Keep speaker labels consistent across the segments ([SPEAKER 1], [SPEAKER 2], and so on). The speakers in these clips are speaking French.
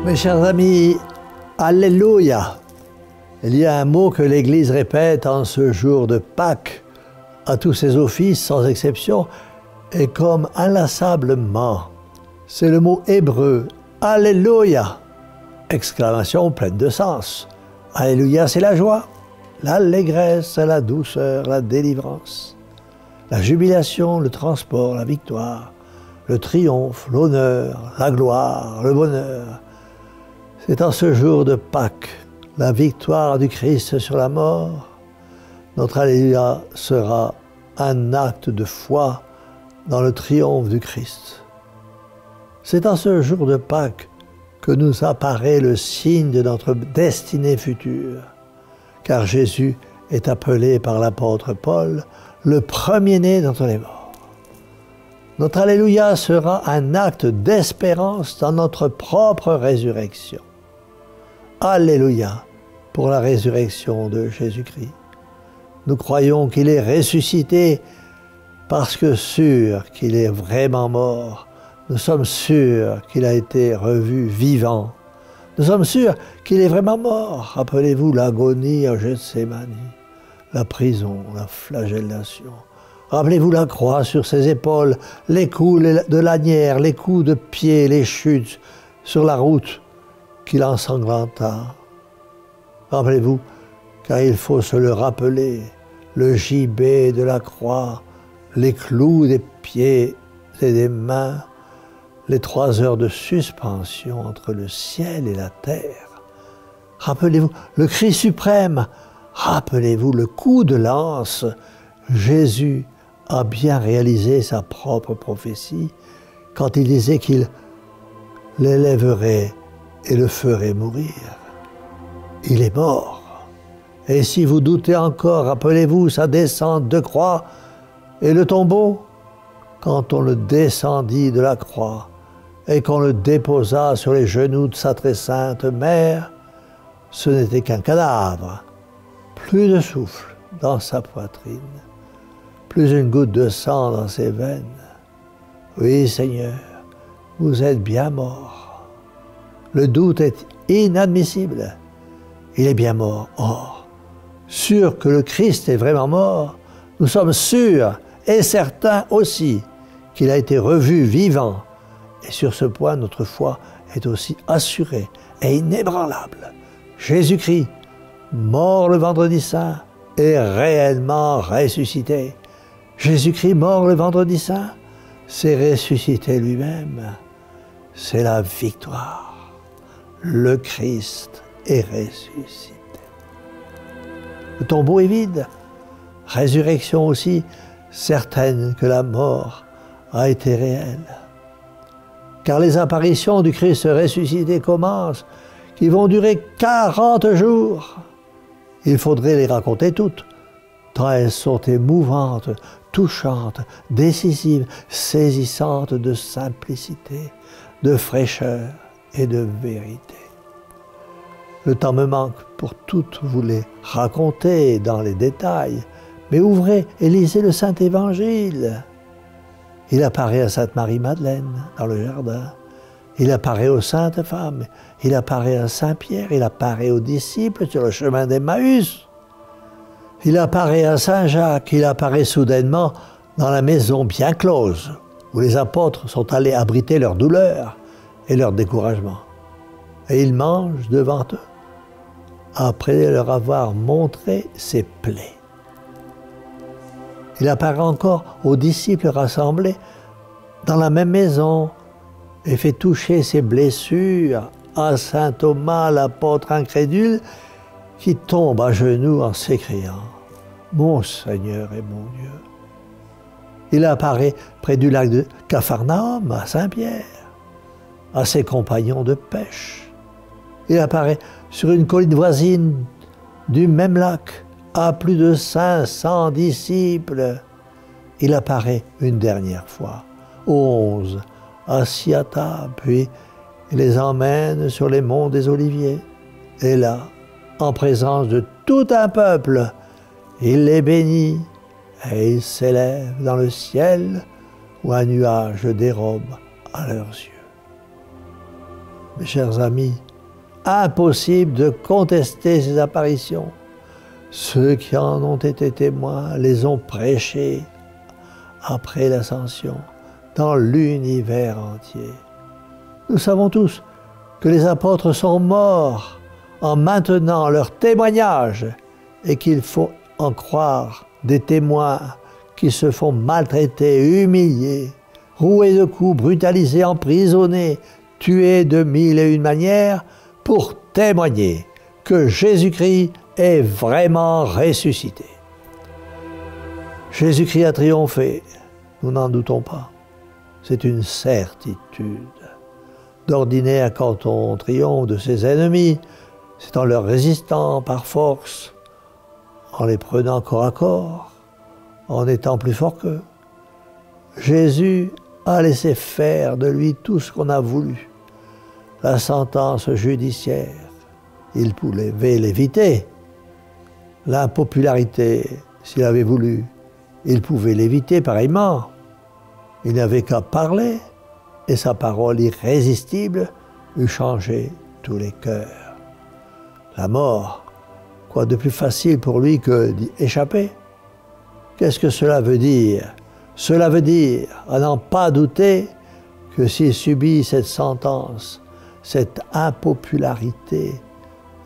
[SPEAKER 1] Mes chers amis, Alléluia! Il y a un mot que l'Église répète en ce jour de Pâques à tous ses offices, sans exception, et comme inlassablement. C'est le mot hébreu « Alléluia !» Exclamation pleine de sens. Alléluia, c'est la joie, l'allégresse, la douceur, la délivrance, la jubilation, le transport, la victoire, le triomphe, l'honneur, la gloire, le bonheur. C'est en ce jour de Pâques, la victoire du Christ sur la mort. Notre Alléluia sera un acte de foi dans le triomphe du Christ. C'est en ce jour de Pâques que nous apparaît le signe de notre destinée future, car Jésus est appelé par l'apôtre Paul le premier-né d'entre les morts. Notre Alléluia sera un acte d'espérance dans notre propre résurrection. Alléluia pour la résurrection de Jésus-Christ. Nous croyons qu'il est ressuscité parce que sûr qu'il est vraiment mort. Nous sommes sûrs qu'il a été revu vivant. Nous sommes sûrs qu'il est vraiment mort. Rappelez-vous l'agonie à Gethsémani, la prison, la flagellation. Rappelez-vous la croix sur ses épaules, les coups de lanière, les coups de pied, les chutes sur la route qu'il ensanglanta. Rappelez-vous, car il faut se le rappeler, le gibet de la croix, les clous des pieds et des mains, les 3 heures de suspension entre le ciel et la terre. Rappelez-vous le cri suprême, rappelez-vous le coup de lance. Jésus a bien réalisé sa propre prophétie quand il disait qu'il l'élèverait et le ferait mourir. Il est mort. Et si vous doutez encore, rappelez-vous sa descente de croix et le tombeau. Quand on le descendit de la croix et qu'on le déposa sur les genoux de sa très sainte mère, ce n'était qu'un cadavre, plus de souffle dans sa poitrine, plus une goutte de sang dans ses veines. Oui, Seigneur, vous êtes bien mort. Le doute est inadmissible. Il est bien mort. Or, sûr que le Christ est vraiment mort, nous sommes sûrs et certains aussi qu'il a été revu vivant. Et sur ce point, notre foi est aussi assurée et inébranlable. Jésus-Christ, mort le vendredi saint, est réellement ressuscité. Jésus-Christ, mort le vendredi saint, s'est ressuscité lui-même. C'est la victoire. Le Christ est ressuscité. Le tombeau est vide. Résurrection aussi, certaine que la mort a été réelle. Car les apparitions du Christ ressuscité commencent, qui vont durer 40 jours. Il faudrait les raconter toutes, tant elles sont émouvantes, touchantes, décisives, saisissantes de simplicité, de fraîcheur et de vérité. Le temps me manque pour toutes vous les raconter dans les détails, mais ouvrez et lisez le Saint-Évangile. Il apparaît à Sainte Marie-Madeleine dans le jardin, il apparaît aux saintes femmes, il apparaît à Saint-Pierre, il apparaît aux disciples sur le chemin d'Emmaüs, il apparaît à Saint-Jacques, il apparaît soudainement dans la maison bien close, où les apôtres sont allés abriter leur douleur et leur découragement. Et il mange devant eux, après leur avoir montré ses plaies. Il apparaît encore aux disciples rassemblés dans la même maison et fait toucher ses blessures à saint Thomas, l'apôtre incrédule, qui tombe à genoux en s'écriant « Mon Seigneur et mon Dieu ». Il apparaît près du lac de Capharnaüm à Saint-Pierre, à ses compagnons de pêche. Il apparaît sur une colline voisine du même lac, à plus de 500 disciples. Il apparaît une dernière fois, 11, assis à table, puis il les emmène sur les monts des Oliviers. Et là, en présence de tout un peuple, il les bénit et il s'élève dans le ciel où un nuage dérobe à leurs yeux. Mes chers amis, impossible de contester ces apparitions. Ceux qui en ont été témoins les ont prêchées après l'ascension dans l'univers entier. Nous savons tous que les apôtres sont morts en maintenant leur témoignage et qu'il faut en croire des témoins qui se font maltraiter, humilier, rouer de coups, brutaliser, emprisonner, tuer de 1001 manières pour témoigner que Jésus-Christ est vraiment ressuscité. Jésus-Christ a triomphé, nous n'en doutons pas. C'est une certitude. D'ordinaire, quand on triomphe de ses ennemis, c'est en leur résistant par force, en les prenant corps à corps, en étant plus fort qu'eux. Jésus a laissé faire de lui tout ce qu'on a voulu. La sentence judiciaire, il pouvait l'éviter. L'impopularité, s'il avait voulu, il pouvait l'éviter pareillement. Il n'avait qu'à parler, et sa parole irrésistible eût changé tous les cœurs. La mort, quoi de plus facile pour lui que d'y échapper? Qu'est-ce que cela veut dire? Cela veut dire, à n'en pas douter, que s'il subit cette sentence, cette impopularité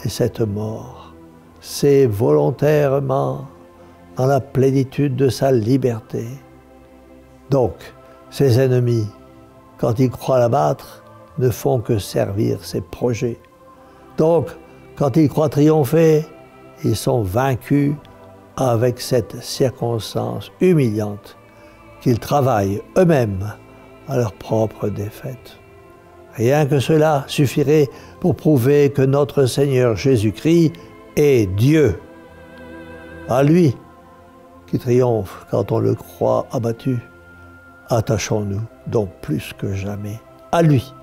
[SPEAKER 1] et cette mort, c'est volontairement dans la plénitude de sa liberté. Donc, ses ennemis, quand ils croient l'abattre, ne font que servir ses projets. Donc, quand ils croient triompher, ils sont vaincus avec cette circonstance humiliante qu'ils travaillent eux-mêmes à leur propre défaite. Rien que cela suffirait pour prouver que notre Seigneur Jésus-Christ est Dieu. À lui qui triomphe quand on le croit abattu, attachons-nous donc plus que jamais à lui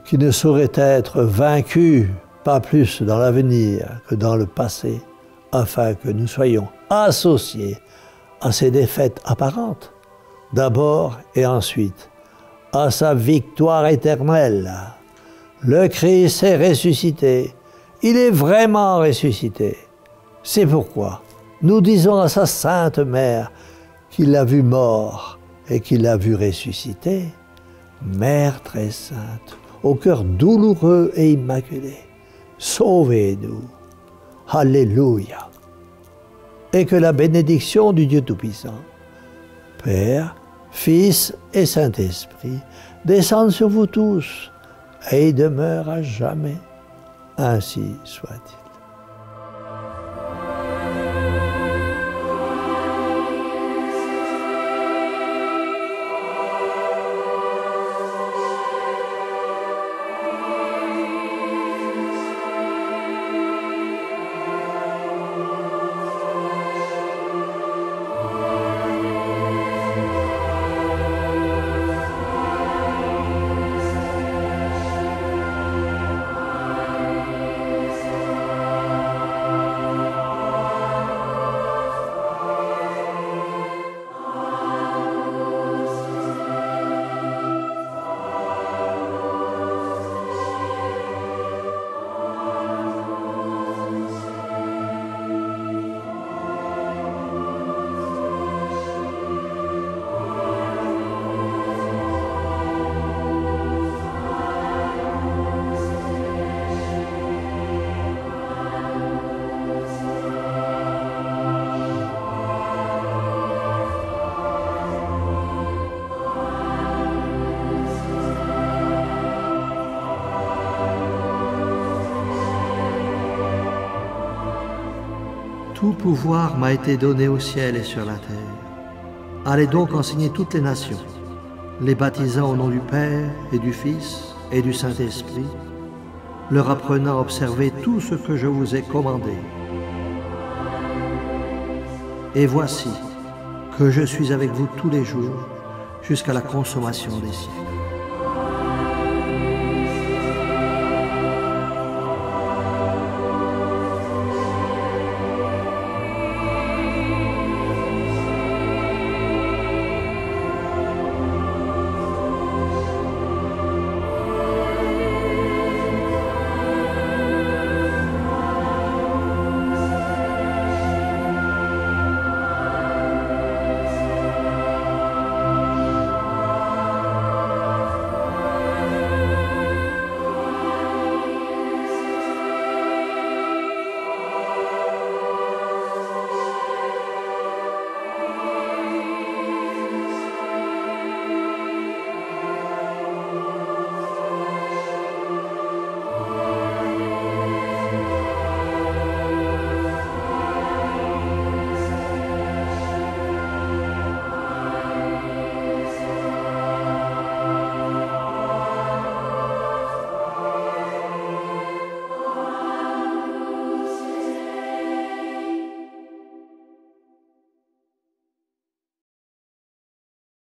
[SPEAKER 1] qui ne saurait être vaincu, pas plus dans l'avenir que dans le passé, afin que nous soyons associés à ses défaites apparentes, d'abord et ensuite à sa victoire éternelle. Le Christ est ressuscité, il est vraiment ressuscité. C'est pourquoi nous disons à sa sainte mère qu'il l'a vu mort et qu'il l'a vu ressuscité. Mère très sainte, au cœur douloureux et immaculé, sauvez-nous. Alléluia. Et que la bénédiction du Dieu Tout-Puissant, Père, Fils et Saint-Esprit, descende sur vous tous et y demeure à jamais. Ainsi soit-il.
[SPEAKER 2] Tout pouvoir m'a été donné au ciel et sur la terre. Allez donc enseigner toutes les nations, les baptisant au nom du Père et du Fils et du Saint-Esprit, leur apprenant à observer tout ce que je vous ai commandé. Et voici que je suis avec vous tous les jours jusqu'à la consommation des siècles.